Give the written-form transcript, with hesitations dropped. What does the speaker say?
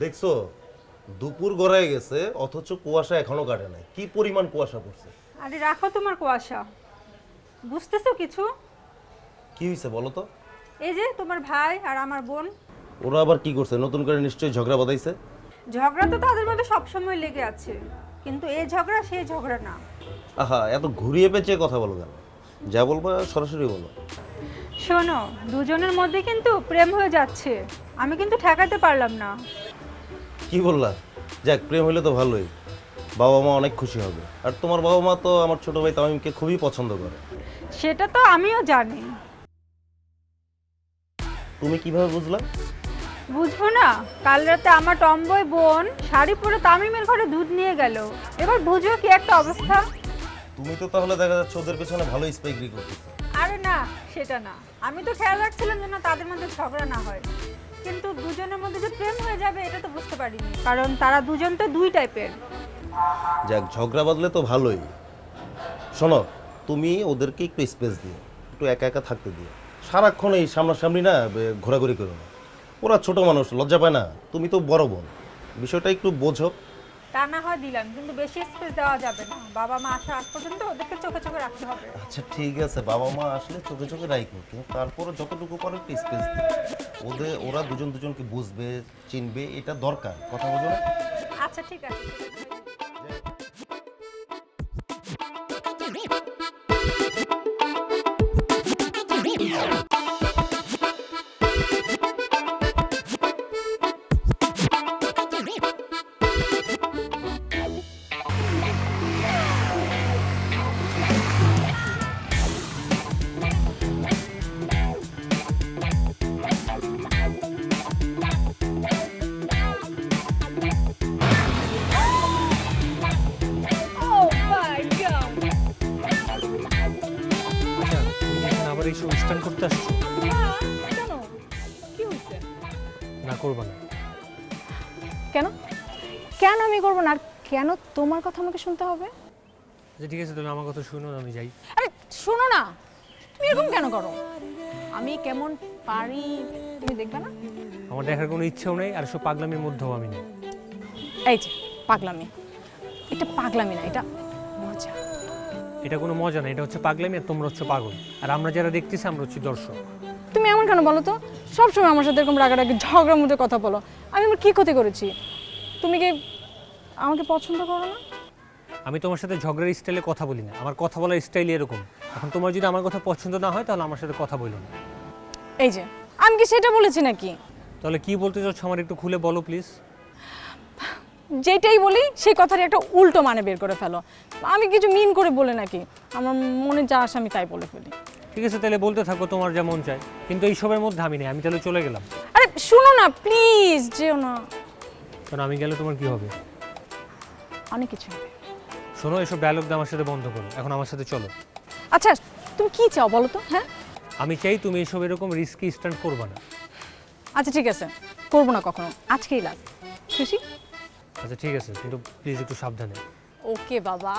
দেখছো দুপুর গড়ায় গেছে অথচ কুয়াশা এখনো কাটে নাই। কি পরিমাণ কুয়াশা পড়ছে! আরে রাখো তোমার কুয়াশা, বুঝতেছো কিছু? কি হয়েছে বলো তো? এই যে তোমার ভাই আর আমার বোন। ওরা আবার কি করছে? নতুন করে নিশ্চয়ই ঝগড়া বাঁধাইছে। ঝগড়া তো তাদের মধ্যে সবসময় লেগে আছে, কিন্তু এই ঝগড়া সেই ঝগড়া না। আহা, এত ঘুরিয়ে পেঁচিয়ে কথা বলো কেন? যা বলবা সরাসরি বলো। শোনো, দুজনের মধ্যে কিন্তু প্রেম হয়ে যাচ্ছে, আমি কিন্তু ঠেকাতে পারলাম না। কি বললা? যাক, প্রেম হইলে তো ভালোই, বাবা মা অনেক খুশি হবে। আর তোমার বাবা মা তো আমার ছোট ভাই তামিমকে খুবই পছন্দ করে। সেটা তো আমিও জানি। তুমি কিভাবে বুঝলা? বুঝবো না? কাল রাতে আমার টম্বই বোন শাড়ি পরে তামিমের ঘরে দুধ নিয়ে গেল, এবার বুঝো কি একটা অবস্থা। তুমি তো তাহলে দেখা যাচ্ছে ওদের পেছনে ভালো স্পাইক্রি করতেছো। আরে না, সেটা না, আমি তো খেয়াল রাখছিলাম যেন তাদের মধ্যে ঝগড়া না হয়, কিন্তু দুজনের মধ্যে যে প্রেম হয়ে যাবে এটা তো বুঝতে পারিনি, কারণ তারা দুজন তো দুই টাইপের। যাক, ঝগড়া বাঁধলে তো ভালোই। শোনো, তুমি ওদেরকে একটু স্পেস দিও, একটু একা একা থাকতে দিও। সারাক্ষণ এই সামনাসামনি না ঘোরাঘুরি করো না। ওরা ছোট মানুষ, লজ্জা পায় না? তুমি তো বড় বোন, বিষয়টা একটু বোঝো। তা না হয় দিলাম, কিন্তু বেশি স্পেস দেওয়া যাবে না। বাবা মা আসা আগ পর্যন্ত ওদেরকে চোখে চোখে রাখতে হবে। আচ্ছা ঠিক আছে, বাবা মা আসলে চোখে চোখে রাখো, কিন্তু তারপরে যতটুকু পারো একটু স্পেস দিও। ওরা দুজন দুজনকে বুঝবে, চিনবে, এটা দরকার। কথা বোঝো না? আচ্ছা ঠিক আছে। আবার এইসব স্ট্যান্ড করতে আসছো? কেন? কি হয়েছে? না, করবা না। কেন? কেন আমি করবো না? আর কেন তোমার কথা আমাকে শুনতে হবে? আচ্ছা ঠিক আছে, তুমি আমার কথা শুনো, আমি যাই। আরে শোনো না, তুমি এরকম কেন করো? আমি কেমন পারি তুমি দেখবে না? আমার দেখার কোনো ইচ্ছেও নেই, আর সব পাগলামির মধ্যেও আমি নেই। এই যে পাগলামি, এটা পাগলামি না, এটা মজা। এটা কোনো মজা না, এটা হচ্ছে পাগলামি, আর তোমরা হচ্ছে পাগল। আর আমরা যারা দেখতেছি আমরা হচ্ছে দর্শক। তুমি এমন কেন বলো তো? সবসময় আমার সাথে এরকম রাগারাগি ঝগড়ার মধ্যে কথা বলো। আমি আমার কি ক্ষতি করেছি? তুমি কি আমাকে পছন্দ করো না? আমি তোমার সাথে ঝগড়ার স্টাইলে কথা বলি না, আমার কথা বলার স্টাইল এরকম। এখন তোমার যদি আমার কথা পছন্দ না হয় তাহলে আমার সাথে কথা বলো না। এই যে আমি কি সেটা বলেছি নাকি? তাহলে কি বলতে চাচ্ছ আমার একটু খুলে বলো প্লিজ। যেটাই বলি সেই কথারই একটা উল্টো মানে বের করে ফেলো। আমি কিছু মিন করে বলে নাকি, আমার মনে যা আসে আমি তাই বলে ফেলি। ঠিক আছে, তাহলে বলতে থাকো, তোমার যা মন চায়, কিন্তু এইসবের মধ্যে আমি নেই। আমি তাহলে চলে গেলাম। আরে শোনো না প্লিজ, যেও না। কারণ আমি গেলে তোমার কি হবে? অনেক কিছু হবে। শোনো, এসব ডায়লগ আমার সাথে বন্ধ করো, এখন আমার সাথে চলো। আচ্ছা তুমি কি চাও বলো তো? হ্যাঁ, আমি চাই তুমি এসব এরকম রিস্কি স্টান্ট করবে না। আচ্ছা ঠিক আছে, করবো না কখনো, আজকেই লাগ। খুশি? আচ্ছা ঠিক আছে, কিন্তু প্লিজ একটু সাবধানে। ওকে বাবা।